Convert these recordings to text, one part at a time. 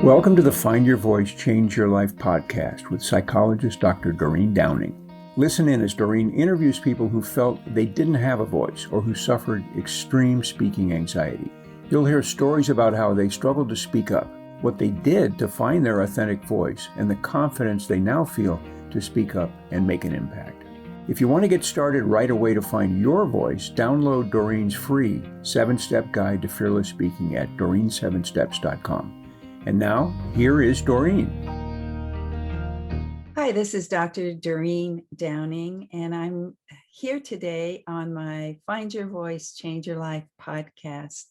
Welcome to the Find Your Voice, Change Your Life podcast with psychologist Dr. Doreen Downing. Listen in as Doreen interviews people who felt they didn't have a voice or who suffered extreme speaking anxiety. You'll hear stories about how they struggled to speak up, what they did to find their authentic voice, and the confidence they now feel to speak up and make an impact. If you want to get started right away to find your voice, download Doreen's free 7-step guide to fearless speaking at doreen7steps.com. And now, here is Doreen. Hi, this is Dr. Doreen Downing, and I'm here today on my Find Your Voice, Change Your Life podcast.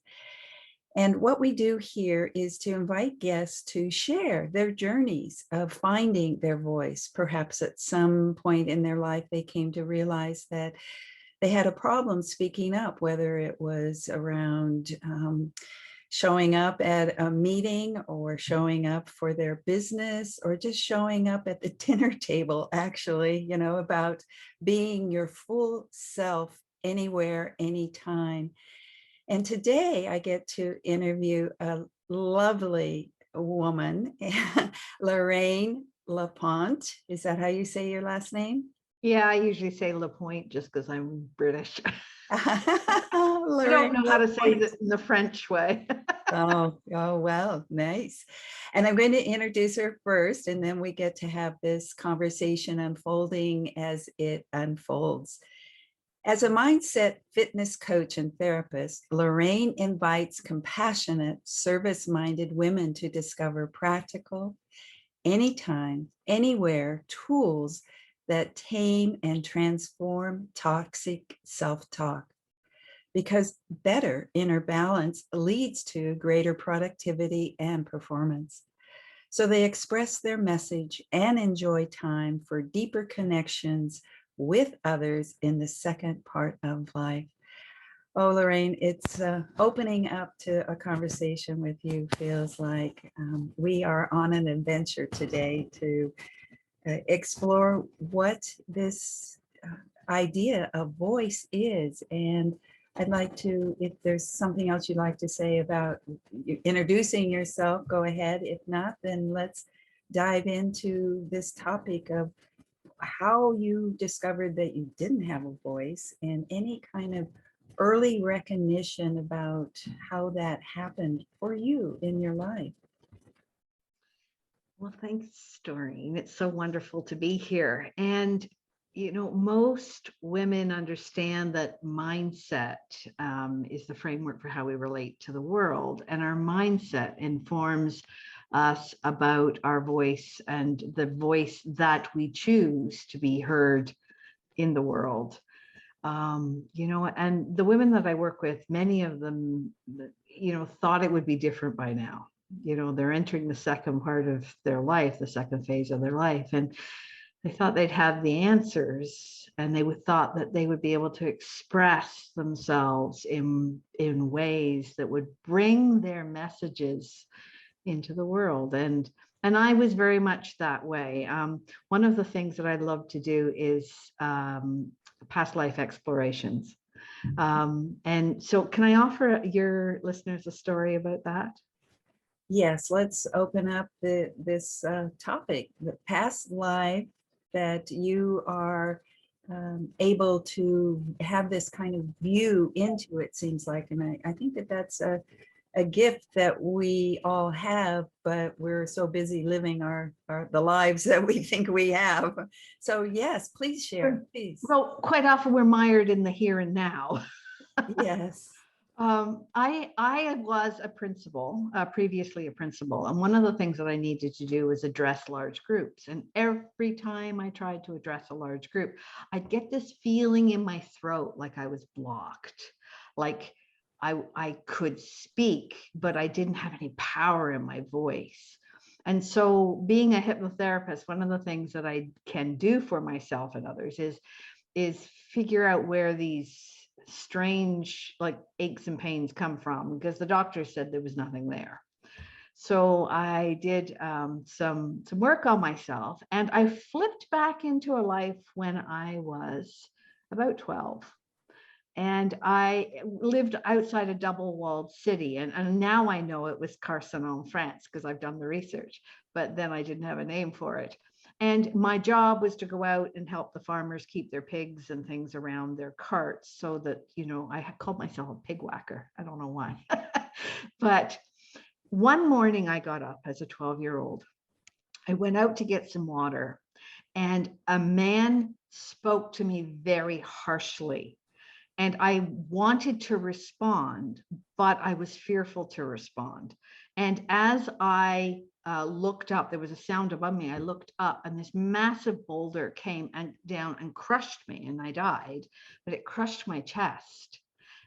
And what we do here is to invite guests to share their journeys of finding their voice. Perhaps at some point in their life, they came to realize that they had a problem speaking up, whether it was around showing up at a meeting or showing up for their business or just showing up at the dinner table, actually, about being your full self anywhere, anytime. And today I get to interview a lovely woman, Lorraine LaPointe. Is that how you say your last name? Yeah, I usually say LaPointe just because I'm British. I Lorraine don't know how to say LaPointe. it in the French way. Oh, well, nice. And I'm going to introduce her first, and then we get to have this conversation unfolding as it unfolds. As a mindset fitness coach and therapist, Lorraine invites compassionate, service-minded women to discover practical, anytime, anywhere tools that tame and transform toxic self-talk. Because better inner balance leads to greater productivity and performance. So they express their message and enjoy time for deeper connections with others in the second part of life. Oh, Lorraine, it's opening up to a conversation with you feels like we are on an adventure today to explore what this idea of voice is. And I'd like to, if there's something else you'd like to say about introducing yourself, go ahead. If not, then let's dive into this topic of how you discovered that you didn't have a voice and any kind of early recognition about how that happened for you in your life. Well, thanks, Doreen. It's so wonderful to be here. And, most women understand that mindset is the framework for how we relate to the world. And our mindset informs us about our voice and the voice that we choose to be heard in the world. And the women that I work with, many of them, thought it would be different by now. They're entering the second part of their life, the second phase of their life. And they thought they'd have the answers, and they thought that they would be able to express themselves in ways that would bring their messages into the world. And I was very much that way. One of the things that I love to do is past life explorations. And so can I offer your listeners a story about that? Yes, let's open up this topic, the past life that you are able to have this kind of view into, it seems like. And I think that that's a gift that we all have, but we're so busy living the lives that we think we have. So yes, please share, please. Well, quite often we're mired in the here and now. Yes. I was a principal, previously a principal, and one of the things that I needed to do was address large groups. And every time I tried to address a large group, I'd get this feeling in my throat like I was blocked, like I could speak, but I didn't have any power in my voice. And so being a hypnotherapist, one of the things that I can do for myself and others is figure out where these strange aches and pains come from, because the doctor said there was nothing there. So I did some work on myself, and I flipped back into a life when I was about 12. And I lived outside a double-walled city. And now I know it was Carcassonne, France, because I've done the research, but then I didn't have a name for it. And my job was to go out and help the farmers keep their pigs and things around their carts so that, I called myself a pig whacker. I don't know why. But one morning I got up as a 12-year-old. I went out to get some water, and a man spoke to me very harshly. And I wanted to respond, but I was fearful to respond. And as I looked up, there was a sound above me. I looked up, and this massive boulder came down and crushed me, and I died, but it crushed my chest.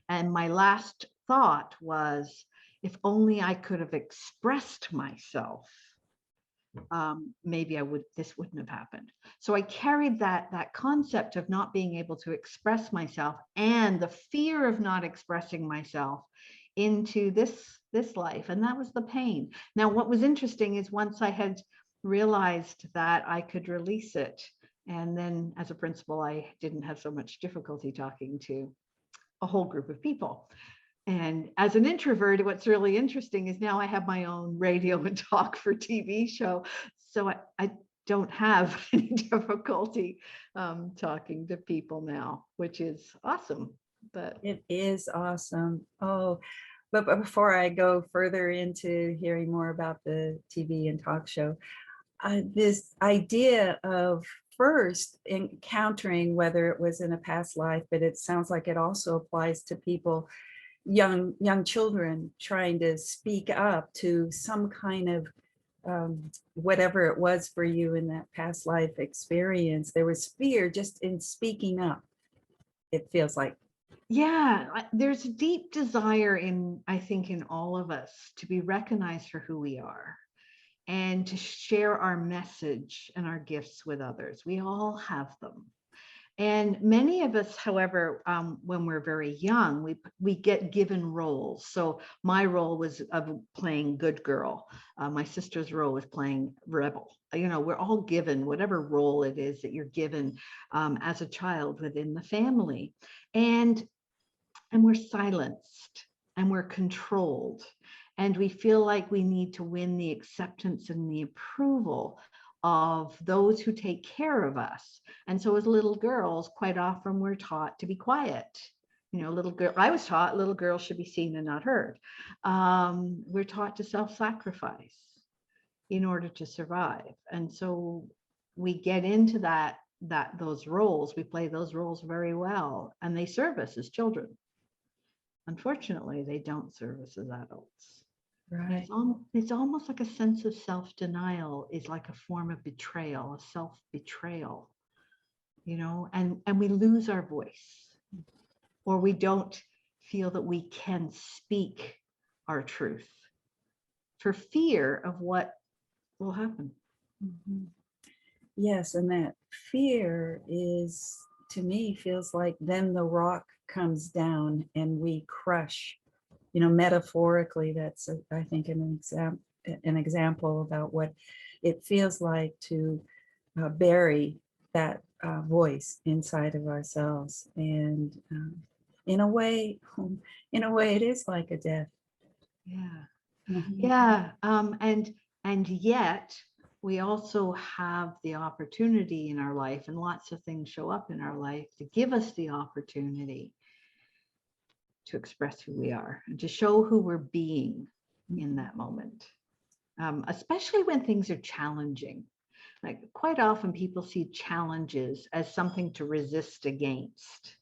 And my last thought was, if only I could have expressed myself, maybe this wouldn't have happened. So I carried that concept of not being able to express myself and the fear of not expressing myself into this life. And that was the pain. Now, what was interesting is once I had realized that I could release it, and then as a principal, I didn't have so much difficulty talking to a whole group of people. And as an introvert, what's really interesting is now I have my own radio and talk for TV show. So I don't have any difficulty talking to people now, which is awesome. But it is awesome. Oh, but before I go further into hearing more about the TV and talk show, this idea of first encountering, whether it was in a past life, but it sounds like it also applies to people, young children trying to speak up to some kind of whatever it was for you in that past life experience. There was fear just in speaking up, it feels like. Yeah, there's a deep desire I think in all of us to be recognized for who we are and to share our message and our gifts with others. We all have them. And many of us, however, when we're very young, we get given roles. So my role was of playing good girl. My sister's role was playing rebel. We're all given whatever role it is that you're given as a child within the family. And we're silenced and we're controlled. And we feel like we need to win the acceptance and the approval of those who take care of us. And so as little girls, quite often we're taught to be quiet. I was taught little girls should be seen and not heard. We're taught to self-sacrifice in order to survive. And so we get into those roles, we play those roles very well, and they serve us as children. Unfortunately, they don't serve us as adults. Right. It's almost like a sense of self-denial is like a form of betrayal, a self-betrayal, and we lose our voice, or we don't feel that we can speak our truth for fear of what will happen. Mm-hmm. Yes, and that fear is, to me, feels like then the rock comes down and we crush. Metaphorically, that's I think an example about what it feels like to bury that voice inside of ourselves, and in a way, it is like a death. Yeah, Mm-hmm. yeah, and yet we also have the opportunity in our life, and lots of things show up in our life to give us the opportunity to express who we are and to show who we're being in that moment, especially when things are challenging. Like quite often people see challenges as something to resist against,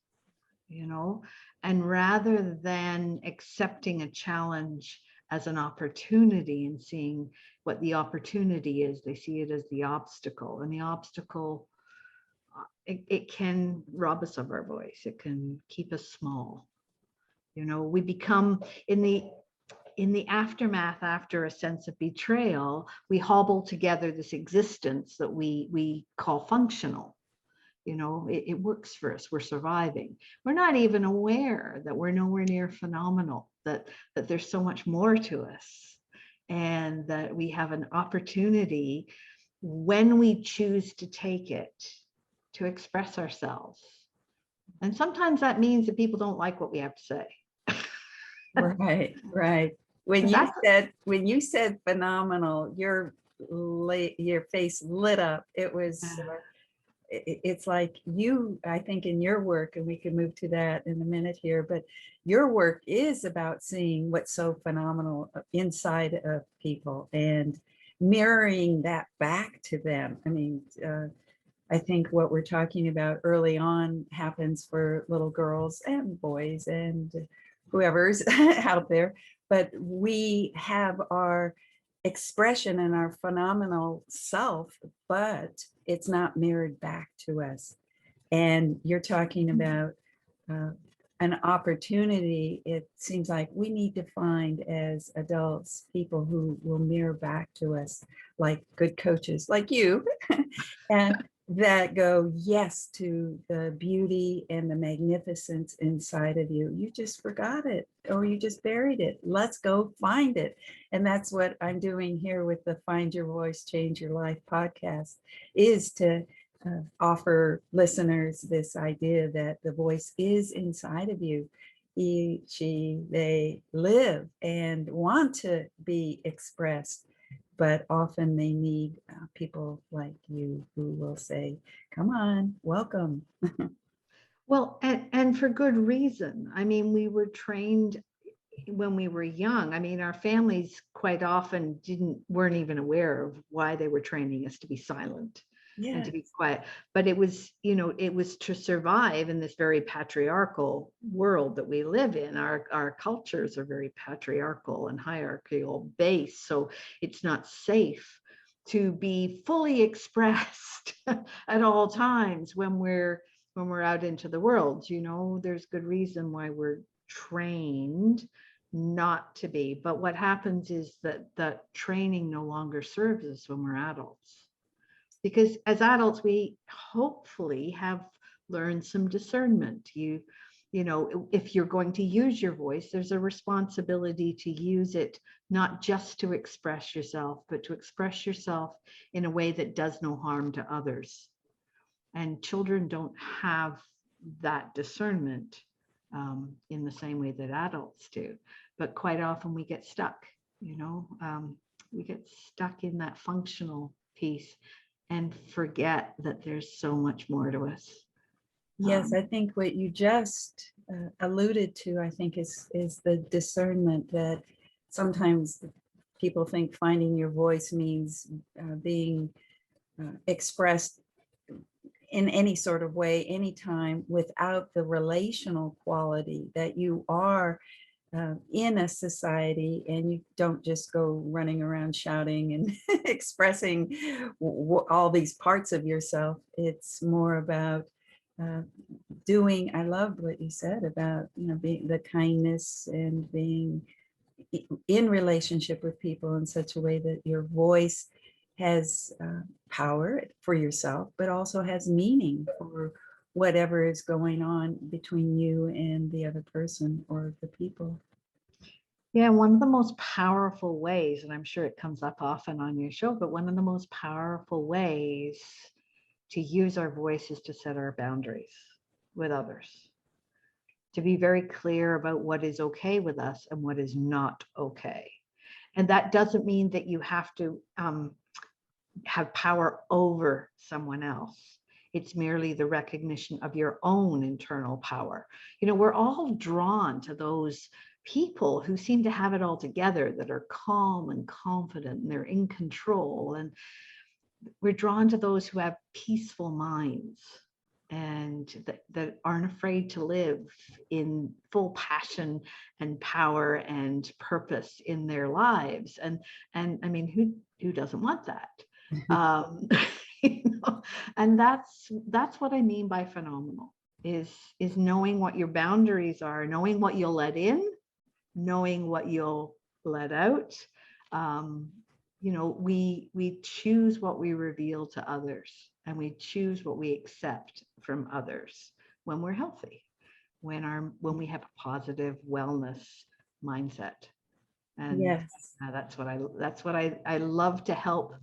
and rather than accepting a challenge as an opportunity and seeing what the opportunity is, they see it as the obstacle. And the obstacle, it can rob us of our voice. It can keep us small. We become in the aftermath, after a sense of betrayal, we hobble together this existence that we call functional. It works for us. We're surviving. We're not even aware that we're nowhere near phenomenal, that there's so much more to us, and that we have an opportunity when we choose to take it to express ourselves And sometimes that means that people don't like what we have to say. Right, right. When you said phenomenal, your face lit up. It was it's like I think in your work, and we can move to that in a minute here, but your work is about seeing what's so phenomenal inside of people and mirroring that back to them. I mean, I think what we're talking about early on happens for little girls and boys and whoever's out there, but we have our expression and our phenomenal self, but it's not mirrored back to us. And you're talking about an opportunity. It seems like we need to find as adults people who will mirror back to us, like good coaches like you, and that go yes to the beauty and the magnificence inside of you. You just forgot it, or you just buried it. Let's go find it. And that's what I'm doing here with the Find Your Voice, Change Your Life podcast, is to offer listeners this idea that the voice is inside of you. He, she, they live and want to be expressed, but often they need people like you who will say, come on, welcome. Well, and for good reason. I mean, we were trained when we were young. I mean, our families quite often weren't even aware of why they were training us to be silent and to be quiet. But it was, it was to survive in this very patriarchal world that we live in. Our cultures are very patriarchal and hierarchical based. So it's not safe to be fully expressed at all times when we're out into the world. There's good reason why we're trained not to be. But what happens is that training no longer serves us when we're adults. Because as adults, we hopefully have learned some discernment. If you're going to use your voice, there's a responsibility to use it, not just to express yourself, but to express yourself in a way that does no harm to others. And children don't have that discernment in the same way that adults do. But quite often we get stuck, we get stuck in that functional piece and forget that there's so much more to us. Yes, I think what you just alluded to, I think is the discernment that sometimes people think finding your voice means being expressed in any sort of way, anytime, without the relational quality that you are in a society, and you don't just go running around shouting and expressing all these parts of yourself. It's more about doing. I loved what you said about being the kindness and being in relationship with people in such a way that your voice has power for yourself, but also has meaning for whatever is going on between you and the other person or the people. Yeah, one of the most powerful ways, and I'm sure it comes up often on your show, but one of the most powerful ways to use our voice is to set our boundaries with others, to be very clear about what is okay with us and what is not okay. And that doesn't mean that you have to have power over someone else. It's merely the recognition of your own internal power. We're all drawn to those people who seem to have it all together, that are calm and confident and they're in control. And we're drawn to those who have peaceful minds and that aren't afraid to live in full passion and power and purpose in their lives. And I mean, who doesn't want that? And that's what I mean by phenomenal, is knowing what your boundaries are, knowing what you'll let in, knowing what you'll let out. We choose what we reveal to others, and we choose what we accept from others when we're healthy, when we have a positive wellness mindset. And yes, that's what I love to help.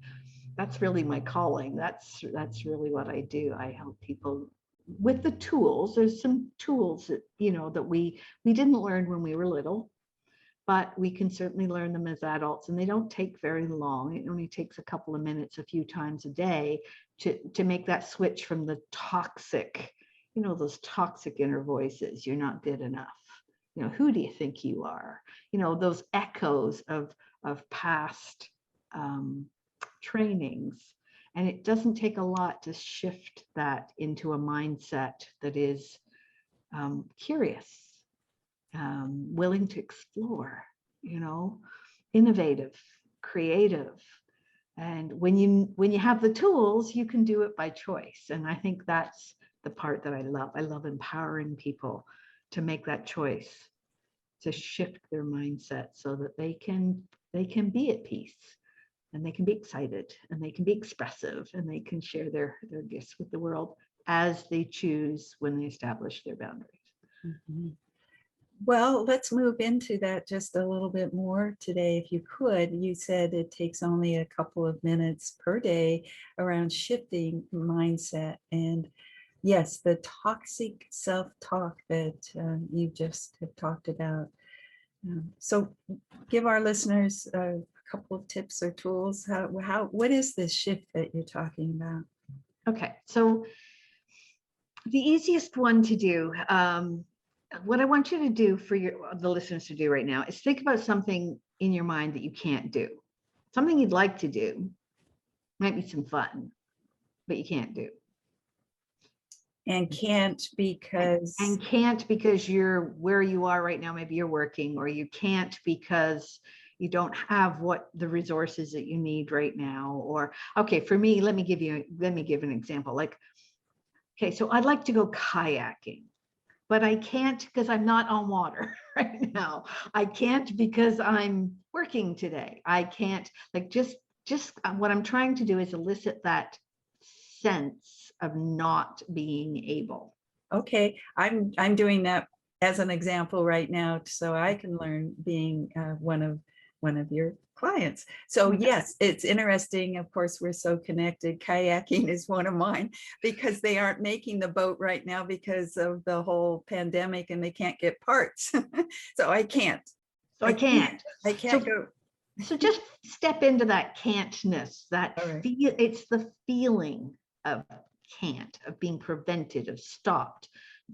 That's really my calling. That's really what I do. I help people with the tools, there's some tools that, that we didn't learn when we were little, but we can certainly learn them as adults, and they don't take very long. It only takes a couple of minutes, a few times a day to make that switch from the toxic, those toxic inner voices. You're not good enough. Who do you think you are? Those echoes of past trainings. And it doesn't take a lot to shift that into a mindset that is curious, willing to explore, innovative, creative. And when you have the tools, you can do it by choice. And I think that's the part that I love. I love empowering people to make that choice, to shift their mindset so that they can be at peace, and they can be excited, and they can be expressive, and they can share their gifts with the world as they choose when they establish their boundaries. Mm-hmm. Well, let's move into that just a little bit more today, if you could. You said it takes only a couple of minutes per day around shifting mindset. And yes, the toxic self-talk that you just have talked about. So give our listeners a couple of tips or tools. What is this shift that you're talking about? Okay, so the easiest one to do, what I want you to do for the listeners to do right now is think about something in your mind that you can't do. Something you'd like to do, might be some fun, but you can't do. And can't because you're where you are right now. Maybe you're working, or you can't because you don't have the resources that you need right now. Or, okay, for me, let me give an example. Like, okay, so I'd like to go kayaking, but I can't because I'm not on water right now. I can't because I'm working today. I can't, like, just what I'm trying to do is elicit that sense of not being able. Okay, I'm doing that as an example right now, so I can learn being one of your clients. So yes, it's interesting. Of course, we're so connected. Kayaking is one of mine because they aren't making the boat right now because of the whole pandemic, and they can't get parts. So I can't. I can't go. So just step into that can'tness. It's the feeling of can't, of being prevented, of stopped,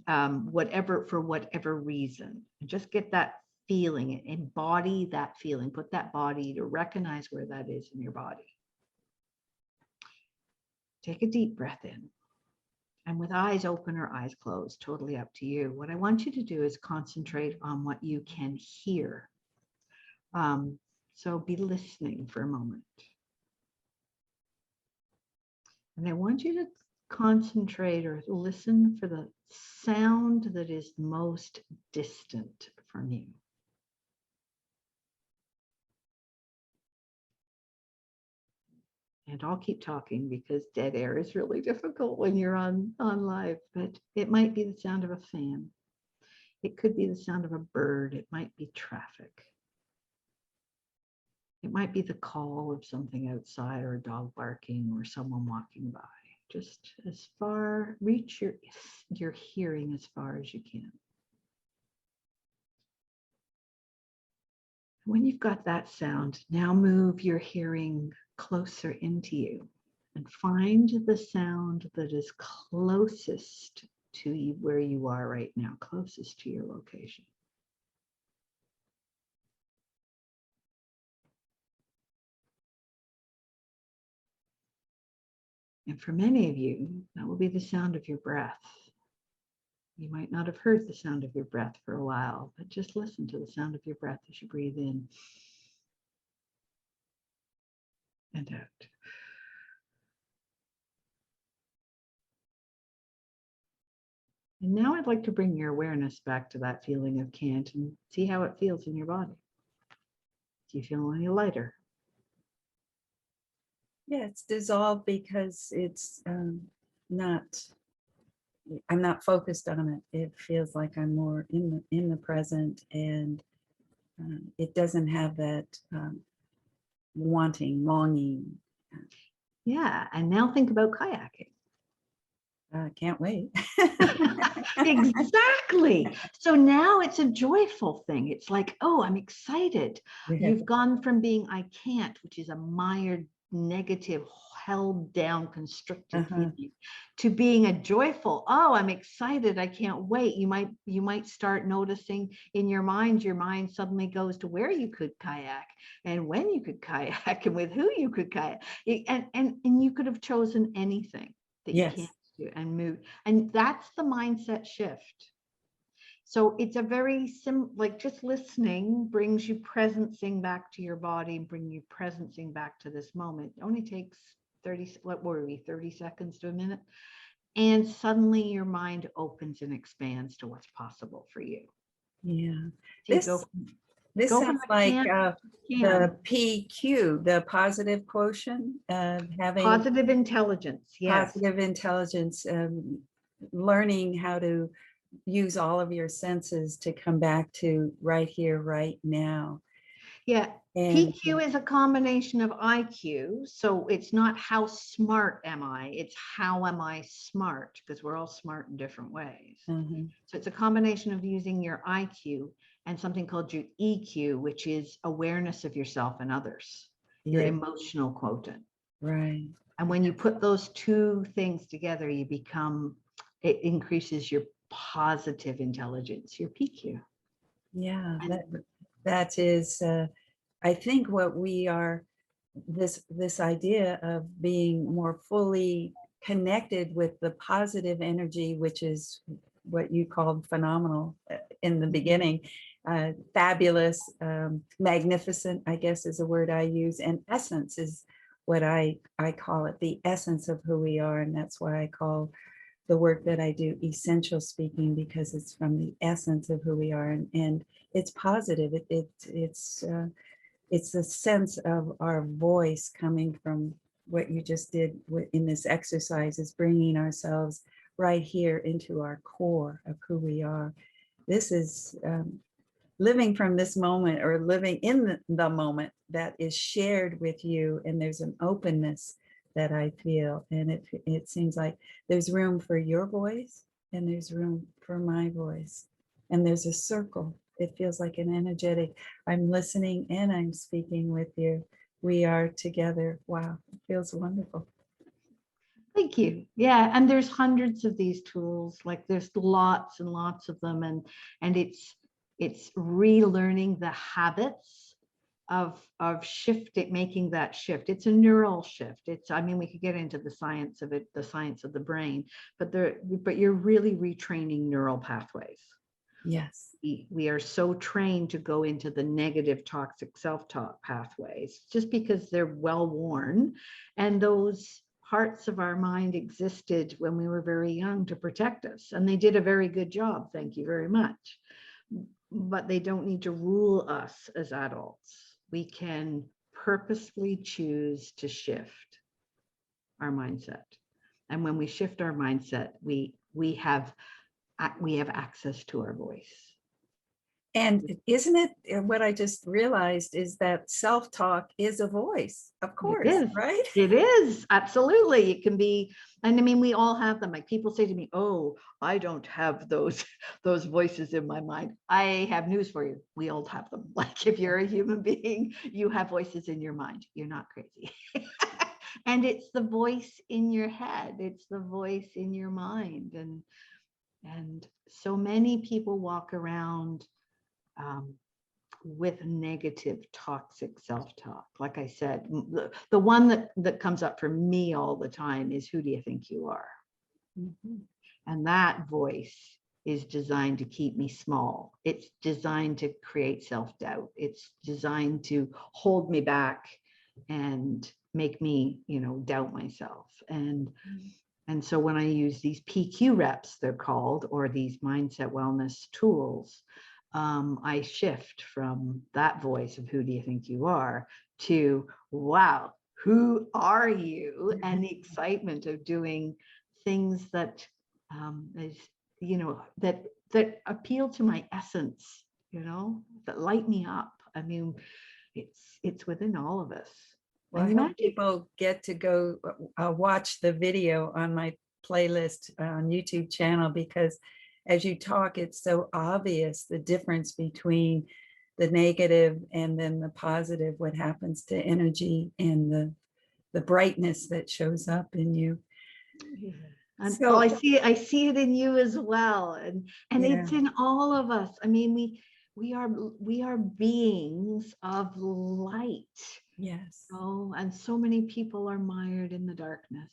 for whatever reason. And just get that feeling, embody that feeling, put that body to recognize where that is in your body. Take a deep breath in. And with eyes open or eyes closed, totally up to you. What I want you to do is concentrate on what you can hear. So be listening for a moment. And I want you to concentrate or listen for the sound that is most distant from you. And I'll keep talking because dead air is really difficult when you're on live, but it might be the sound of a fan. It could be the sound of a bird. It might be traffic. It might be the call of something outside, or a dog barking, or someone walking by. Just reach your hearing as far as you can. When you've got that sound, now move your hearing closer into you and find the sound that is closest to you, where you are right now, closest to your location. And for many of you, that will be the sound of your breath. You might not have heard the sound of your breath for a while, but just listen to the sound of your breath as you breathe in and out. And now I'd like to bring your awareness back to that feeling of can't and see how it feels in your body. Do you feel any lighter? Yeah, it's dissolved because it's I'm not focused on it. It feels like I'm more in the present, and it doesn't have that longing. Yeah, and now think about kayaking. Can't wait. Exactly. So now it's a joyful thing. It's like, oh, I'm excited. Yeah. You've gone from being I can't, which is a mired, negative, held down, constricted feeling, to being a joyful, oh, I'm excited. I can't wait. You might start noticing in your mind suddenly goes to where you could kayak and when you could kayak and with who you could kayak. And you could have chosen anything that you Yes. can't do and move. And that's the mindset shift. So it's a very like just listening brings you presencing back to your body and bring you presencing back to this moment. It only takes 30, what were we, 30 seconds to a minute. And suddenly your mind opens and expands to what's possible for you. Yeah. So This go sounds from like can. the PQ, the positive quotient, having Positive intelligence. Yes. positive intelligence, learning how to use all of your senses to come back to right here, right now. Yeah. And PQ is a combination of IQ. So it's not how smart am I, it's how am I smart, because we're all smart in different ways. So it's a combination of using your IQ and something called your EQ, which is awareness of yourself and others, your emotional quotient. Right. And when you put those two things together, it increases your positive intelligence, your PQ. Yeah, that is, I think what we are, this idea of being more fully connected with the positive energy, which is what you called phenomenal in the beginning, fabulous, magnificent, I guess is a word I use, and essence is what I call it, the essence of who we are. And that's why I call the work that I do essential speaking, because it's from the essence of who we are, and it's positive. It's a sense of our voice coming from what you just did in this exercise, is bringing ourselves right here into our core of who we are. This is living from this moment, or living in the moment that is shared with you, and there's an openness that I feel, and it seems like there's room for your voice and there's room for my voice, and there's a circle. It feels like an energetic, I'm listening and I'm speaking with you. We are together. Wow, it feels wonderful. Thank you. Yeah, and there's hundreds of these tools. Like there's lots and lots of them, and it's relearning the habits of shifting, making that shift. It's a neural shift. I mean, we could get into the science of it, the science of the brain, but you're really retraining neural pathways. Yes. We are so trained to go into the negative, toxic self-talk pathways just because they're well worn, and those parts of our mind existed when we were very young to protect us, and they did a very good job. Thank you very much. But they don't need to rule us as adults. We can purposefully choose to shift our mindset. And when we shift our mindset, we have access to our voice. And isn't it, what I just realized is that self-talk is a voice, of course, It is. right? It is, absolutely. It can be, and I mean, we all have them. Like people say to me, oh, I don't have those voices in my mind. I have news for you. We all have them. Like if you're a human being, you have voices in your mind. You're not crazy. And it's the voice in your head. It's the voice in your mind. And so many people walk around with negative, toxic self-talk. Like I said, the one that comes up for me all the time is, who do you think you are? And that voice is designed to keep me small. It's designed to create self-doubt. It's designed to hold me back and make me, doubt myself. And so when I use these PQ reps, they're called, or these mindset wellness tools, I shift from that voice of who do you think you are to, wow, who are you? And the excitement of doing things that is, that appeal to my essence, that light me up. I mean, it's within all of us. Well, I hope people get to go watch the video on my playlist on YouTube channel, because as you talk, it's so obvious the difference between the negative and then the positive, what happens to energy and the brightness that shows up in you. Yeah. And So, I see it in you as well. And yeah. it's in all of us. I mean, we are beings of light. Yes. Oh, and so many people are mired in the darkness,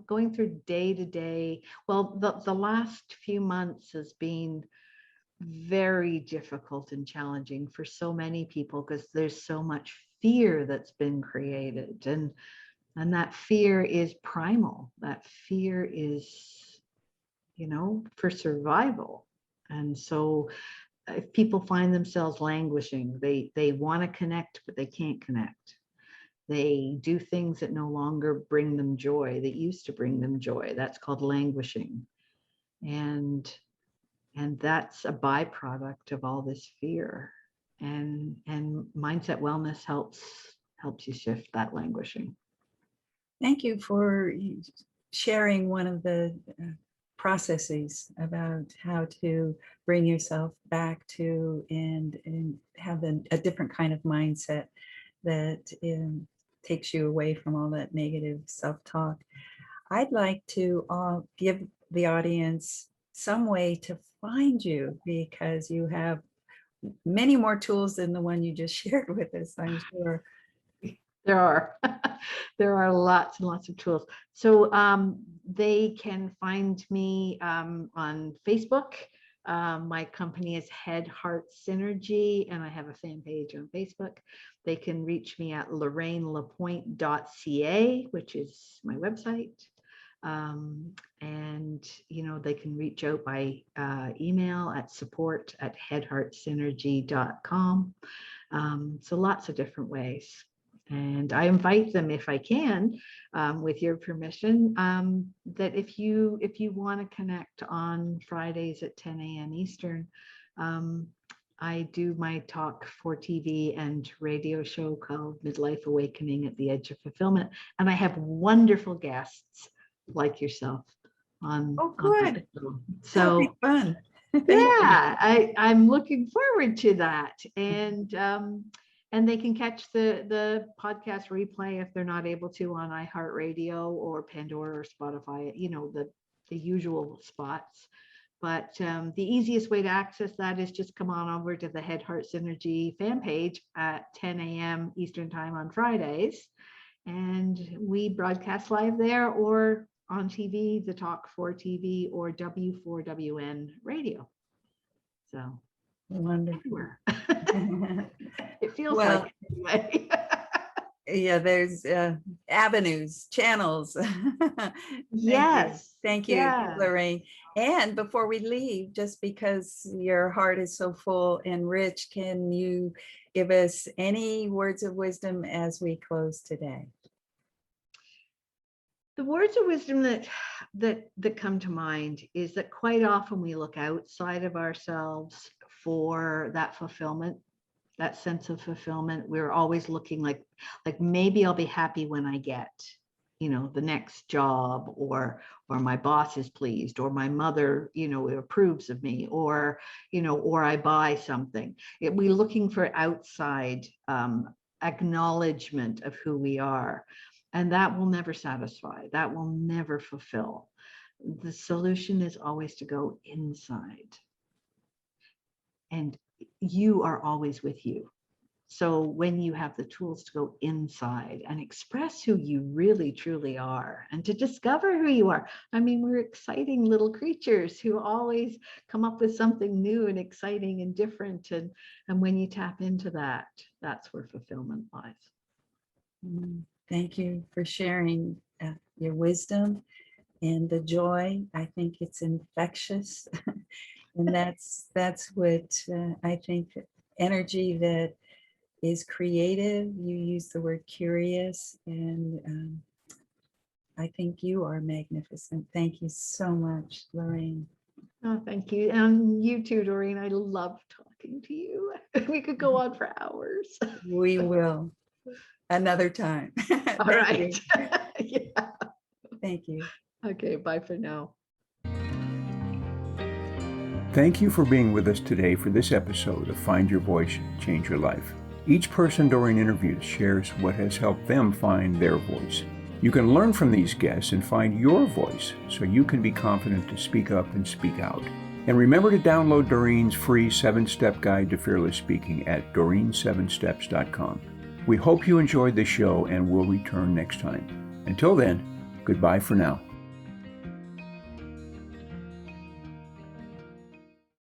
going through day to day. Well, the last few months has been very difficult and challenging for so many people because there's so much fear that's been created, and that fear is primal. That fear is, for survival. And so if people find themselves languishing, they want to connect, but they can't connect. They do things that no longer bring them joy, that used to bring them joy. That's called languishing. And that's a byproduct of all this fear. And mindset wellness helps you shift that languishing. Thank you for sharing one of the processes about how to bring yourself back to and have a different kind of mindset that takes you away from all that negative self-talk. I'd like to give the audience some way to find you, because you have many more tools than the one you just shared with us, I'm sure. There are there are lots and lots of tools. So they can find me on Facebook. My company is Head Heart Synergy, and I have a fan page on Facebook. They can reach me at LorraineLaPointe.ca, which is my website. And they can reach out by email at support@headheartsynergy.com. So lots of different ways. And I invite them, if I can, with your permission, that if you want to connect on Fridays at 10 a.m. Eastern, I do my talk for TV and radio show called Midlife Awakening at the Edge of Fulfillment. And I have wonderful guests like yourself on. Oh, good. So fun. Yeah, I'm looking forward to that. And they can catch the podcast replay if they're not able to on iHeartRadio or Pandora or Spotify, the usual spots. But the easiest way to access that is just come on over to the Head Heart Synergy fan page at 10 a.m. Eastern Time on Fridays. And we broadcast live there or on TV, the Talk 4 TV or W4WN radio. So wonderful. It feels well, like it anyway. Yeah, there's avenues, channels. Yes. Thank you, Yeah. Lorraine. And before we leave, just because your heart is so full and rich, can you give us any words of wisdom as we close today? The words of wisdom that come to mind is that quite often we look outside of ourselves for that fulfillment, that sense of fulfillment. We're always looking like maybe I'll be happy when I get, the next job, or my boss is pleased, or my mother, approves of me, or I buy something. We're looking for outside acknowledgement of who we are. And that will never satisfy. That will never fulfill. The solution is always to go inside. And you are always with you. So when you have the tools to go inside and express who you really, truly are, and to discover who you are. I mean, we're exciting little creatures who always come up with something new and exciting and different. And when you tap into that, that's where fulfillment lies. Thank you for sharing your wisdom and the joy. I think it's infectious. And that's what I think, energy that is creative. You use the word curious, and I think you are magnificent. Thank you so much, Lorraine. Oh, thank you. And you too, Doreen. I love talking to you. We could go on for hours. We will another time. All right. Yeah. Thank you. Okay, bye for now. Thank you for being with us today for this episode of Find Your Voice, Change Your Life. Each person Doreen interviews shares what has helped them find their voice. You can learn from these guests and find your voice so you can be confident to speak up and speak out. And remember to download Doreen's free 7-step guide to fearless speaking at doreen7steps.com. We hope you enjoyed the show and will return next time. Until then, goodbye for now.